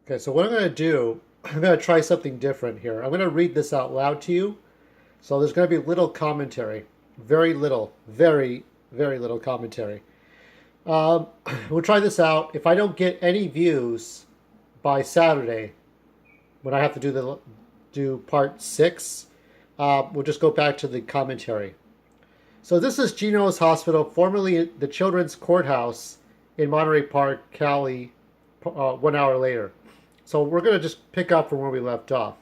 Okay, so what I'm going to do, I'm going to try something different here. I'm going to read this out loud to you. So there's going to be little commentary. Very little. Very, very little commentary. Um, we'll try this out. If I don't get any views by Saturday, when I have to do part 6, we'll just go back to the commentary. So this is Geno's Hospital, formerly the Children's Courthouse in Monterey Park, Cali, 1 hour later. So we're going to just pick up from where we left off.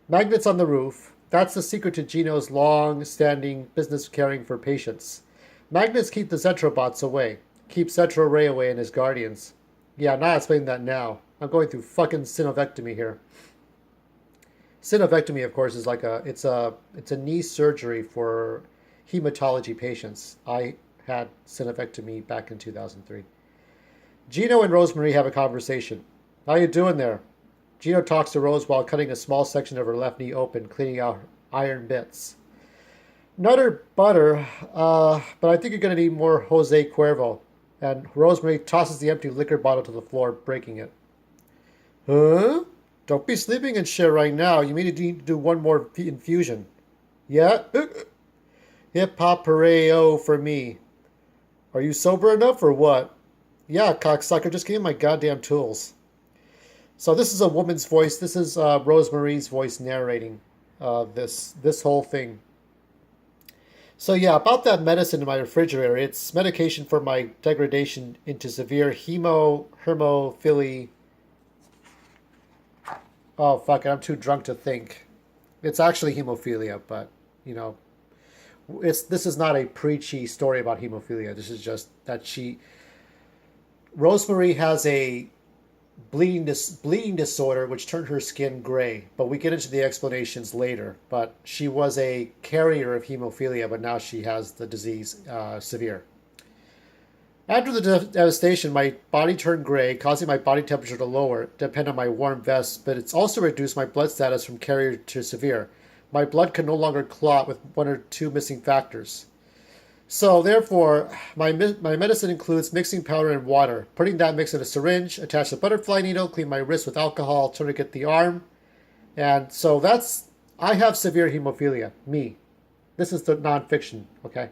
Magnets on the roof. That's the secret to Geno's long-standing business caring for patients. Magnets keep the Zetro Bots away. Keep Zetro Ray away and his guardians. Yeah, I'm not explaining that now. I'm going through fucking synovectomy here. Synovectomy, of course, is like it's a knee surgery for hematology patients. I had synovectomy back in 2003. Geno and Rosemary have a conversation. How you doing there? Geno talks to Rose while cutting a small section of her left knee open, cleaning out iron bits. Nutter butter, but I think you're going to need more Jose Cuervo. And Rosemary tosses the empty liquor bottle to the floor, breaking it. Huh? Don't be sleeping and shit right now. You need to do one more infusion. Yeah? Hip hop pareo for me. Are you sober enough or what? Yeah, cocksucker, just give me my goddamn tools. So this is a woman's voice. This is Rosemarie's voice narrating this whole thing. So yeah, about that medicine in my refrigerator. It's medication for my degradation into severe hemophilia. Oh, fuck it, I'm too drunk to think. It's actually hemophilia, but, you know, this is not a preachy story about hemophilia. This is just that Rosemary has a bleeding disorder which turned her skin gray, but we get into the explanations later. But she was a carrier of hemophilia, but now she has the disease severe. After the devastation, my body turned gray, causing my body temperature to lower, depend on my warm vest, but it's also reduced my blood status from carrier to severe. My blood can no longer clot with one or two missing factors. So, therefore, my medicine includes mixing powder and water, putting that mix in a syringe, attach a butterfly needle, clean my wrist with alcohol, tourniquet the arm. And so I have severe hemophilia. Me. This is the nonfiction, okay?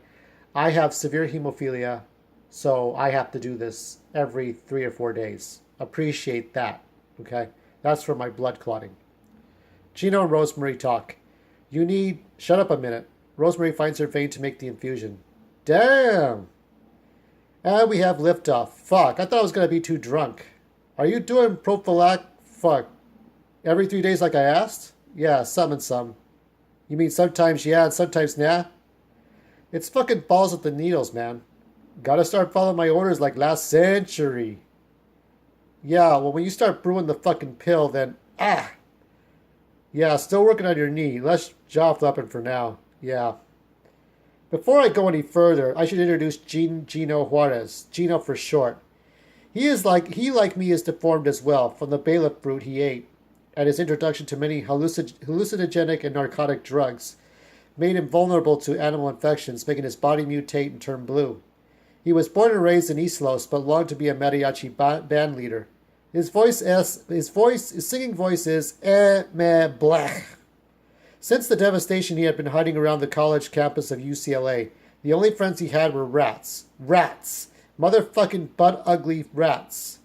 I have severe hemophilia, so I have to do this every 3 or 4 days. Appreciate that, okay? That's for my blood clotting. Geno and Rosemary talk. Shut up a minute. Rosemary finds her vein to make the infusion. Damn! And we have liftoff. Fuck, I thought I was going to be too drunk. Are you doing fuck, every 3 days like I asked? Yeah, some and some. You mean sometimes yeah and sometimes nah? It's fucking balls with the needles, man. Gotta start following my orders like last century. Yeah, well, when you start brewing the fucking pill, then yeah, still working on your knee. Less jaw flapping for now. Yeah. Before I go any further, I should introduce Geno Juarez. Geno for short. He, like me, is deformed as well, from the bailiff brute he ate, and his introduction to many hallucinogenic and narcotic drugs made him vulnerable to animal infections, making his body mutate and turn blue. He was born and raised in East Los, but longed to be a mariachi band leader. His singing voice is meh blech. Since the devastation, he had been hiding around the college campus of UCLA. The only friends he had were rats. Rats. Motherfucking butt-ugly rats.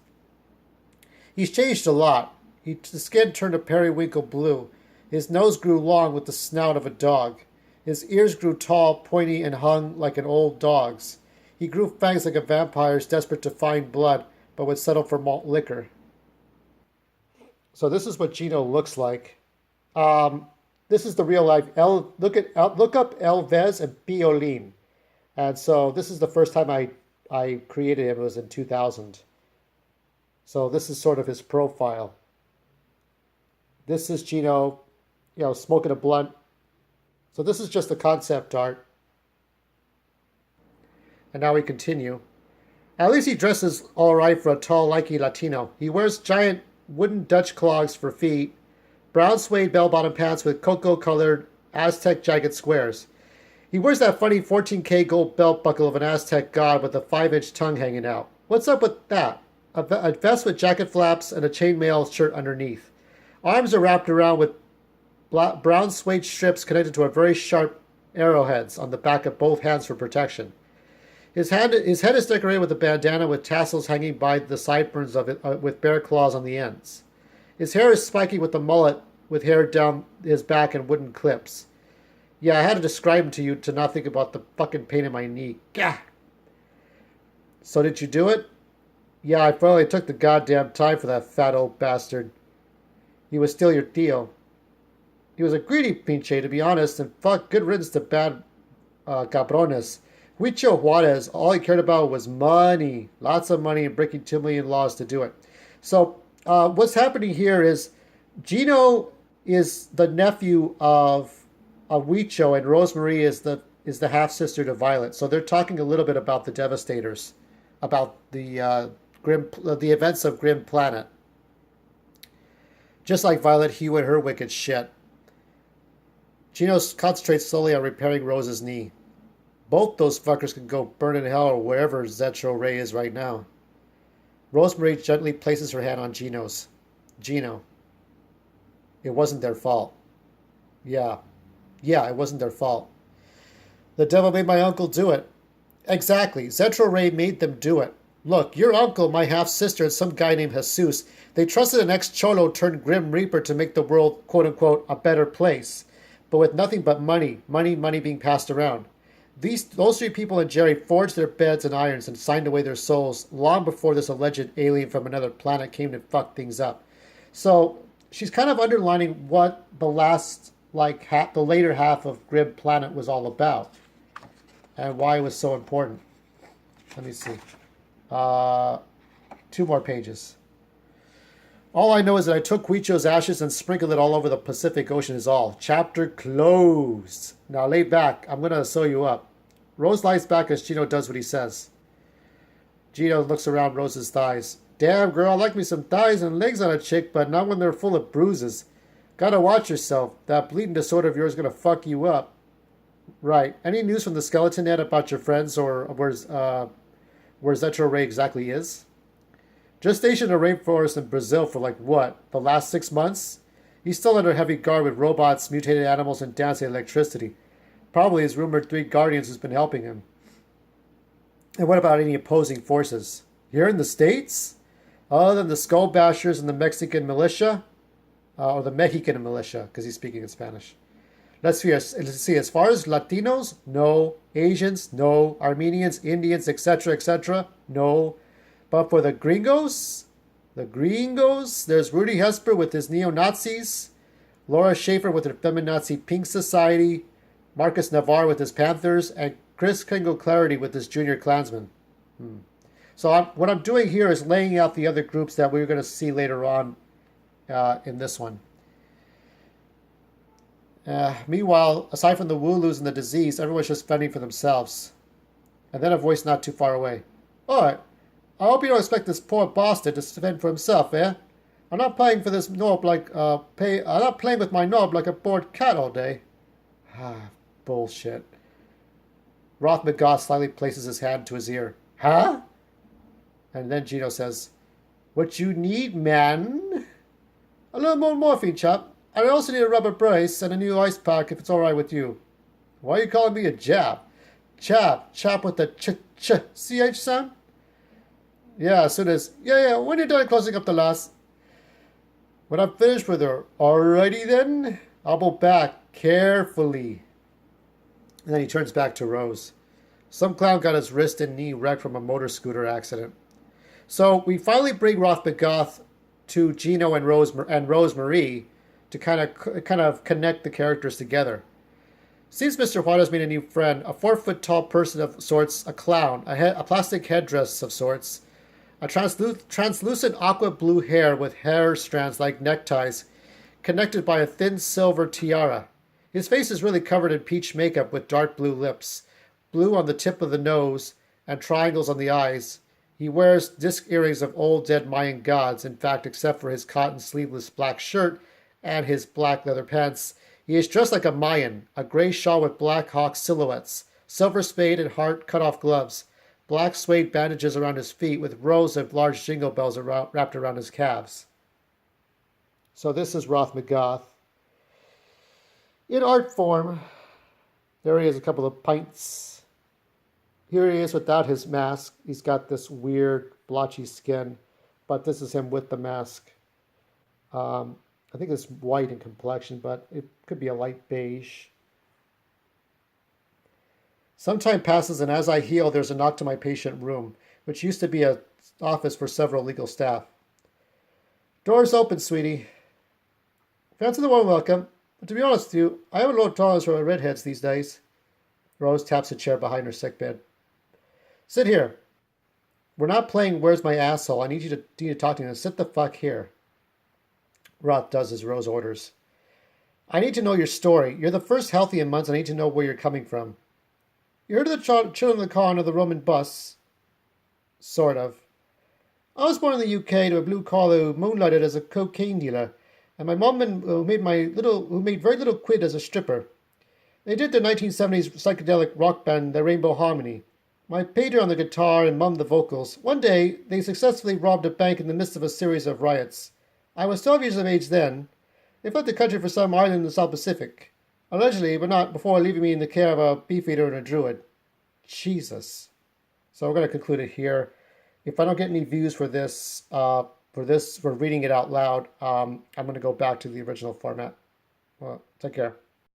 He's changed a lot. His skin turned a periwinkle blue. His nose grew long with the snout of a dog. His ears grew tall, pointy, and hung like an old dog's. He grew fangs like a vampire's, desperate to find blood, but would settle for malt liquor. So this is what Geno looks like. This is the real life. Look up Elvez and Piolín. And so this is the first time I created him. It was in 2000. So this is sort of his profile. This is Geno, smoking a blunt. So this is just the concept art. And now we continue. At least he dresses all right for a tall, lanky Latino. He wears giant wooden Dutch clogs for feet, brown suede bell-bottom pants with cocoa-colored Aztec jagged squares. He wears that funny 14K gold belt buckle of an Aztec god with a 5-inch tongue hanging out. What's up with that? a vest with jacket flaps and a chainmail shirt underneath. Arms are wrapped around with brown suede strips connected to a very sharp arrowheads on the back of both hands for protection. His head is decorated with a bandana with tassels hanging by the sideburns of it with bear claws on the ends. His hair is spiky with a mullet with hair down his back and wooden clips. Yeah, I had to describe him to you to not think about the fucking pain in my knee. Gah! So did you do it? Yeah, I finally took the goddamn time for that fat old bastard. He was still your deal. He was a greedy pinche, to be honest, and fuck, good riddance to bad cabrones. Huicho Juarez, all he cared about was money. Lots of money and breaking 2 million laws to do it. So, what's happening here is Geno is the nephew of Huicho, and Rosemarie is the half-sister to Violet. So they're talking a little bit about the Devastators, about the events of Grim Planet. Just like Violet Hue and her wicked shit. Geno concentrates slowly on repairing Rose's knee. Both those fuckers can go burn in hell or wherever Zetro Ray is right now. Rosemarie gently places her hand on Geno's. Geno. It wasn't their fault. Yeah, it wasn't their fault. The devil made my uncle do it. Exactly. Zetro Ray made them do it. Look, your uncle, my half-sister, and some guy named Jesus, they trusted an ex-cholo turned Grim Reaper to make the world, quote-unquote, a better place. But with nothing but money being passed around. Those three people and Jerry forged their beds and irons and signed away their souls long before this alleged alien from another planet came to fuck things up. So she's kind of underlining what the last, the later half of Grim Planet was all about. And why it was so important. Let me see. 2 more pages. All I know is that I took Huicho's ashes and sprinkled it all over the Pacific Ocean is all. Chapter closed. Now lay back. I'm going to sew you up. Rose lies back as Geno does what he says. Geno looks around Rose's thighs. Damn, girl, I like me some thighs and legs on a chick, but not when they're full of bruises. Gotta watch yourself. That bleeding disorder of yours is going to fuck you up. Right. Any news from the skeleton yet about your friends or where Zetro Ray exactly is? Just stationed in a rainforest in Brazil for the last 6 months? He's still under heavy guard with robots, mutated animals, and dancing electricity. Probably his rumored 3 guardians who's been helping him. And what about any opposing forces? Here in the States? Other than the Skull Bashers and the Mexican militia? Or the Mexican militia, because he's speaking in Spanish. Let's see, as far as Latinos, no. Asians, no. Armenians, Indians, etc., no. But for the gringos, there's Rudy Hesper with his neo-Nazis, Laura Schaefer with her feminazi Pink Society, Marcus Navarre with his Panthers, and Chris Kringle Clarity with his Junior Klansmen. So what I'm doing here is laying out the other groups that we're going to see later on in this one. Meanwhile, aside from the WULUs and the disease, everyone's just fending for themselves. And then a voice not too far away. All right. I hope you don't expect this poor bastard to fend for himself, eh? I'm not playing for this knob I'm not playing with my knob like a bored cat all day. Bullshit. Roth McGoth slightly places his hand to his ear. Huh? And then Geno says, "What you need, man? A little more morphine, chap. I also need a rubber brace and a new ice pack if it's all right with you." Why are you calling me a jab? Chap with the ch sound? Yeah, as soon as... Yeah, when you're done closing up the last... When I'm finished with her. Alrighty then. I'll go back carefully. And then he turns back to Rose. Some clown got his wrist and knee wrecked from a motor scooter accident. So we finally bring Roth McGoth to Geno and Rosemarie to kind of connect the characters together. Seems Mr. Juarez made a new friend, a 4-foot-tall person of sorts, a clown, a plastic headdress of sorts, a translucent aqua blue hair with hair strands like neckties, connected by a thin silver tiara. His face is really covered in peach makeup with dark blue lips, blue on the tip of the nose, and triangles on the eyes. He wears disc earrings of old dead Mayan gods, in fact, except for his cotton sleeveless black shirt and his black leather pants. He is dressed like a Mayan, a gray shawl with black hawk silhouettes, silver spade and heart cut-off gloves, black suede bandages around his feet with rows of large jingle bells wrapped around his calves. So this is Roth McGoth. In art form, there he is, a couple of pints. Here he is without his mask. He's got this weird blotchy skin, but this is him with the mask. I think it's white in complexion, but it could be a light beige. Some time passes, and as I heal, there's a knock to my patient room, which used to be an office for several legal staff. Door's open, sweetie. Fancy the warm welcome. But to be honest with you, I have a low tolerance for redheads these days. Rose taps a chair behind her sickbed. Sit here. We're not playing Where's My Asshole. I need you to talk to me. Sit the fuck here. Roth does as Rose orders. I need to know your story. You're the first healthy in months. I need to know where you're coming from. You heard of the children of the car under the Roman bus? Sort of. I was born in the UK to a blue collar who moonlighted as a cocaine dealer, and my mom who made very little quid as a stripper. They did the 1970s psychedelic rock band, the Rainbow Harmony. My pager on the guitar and mum the vocals. One day, they successfully robbed a bank in the midst of a series of riots. I was 12 years of age then. They fled the country for some island in the South Pacific. Allegedly, but not before leaving me in the care of a beefeater and a druid. Jesus. So we're going to conclude it here. If I don't get any views for this, for reading it out loud, I'm going to go back to the original format. Well, take care.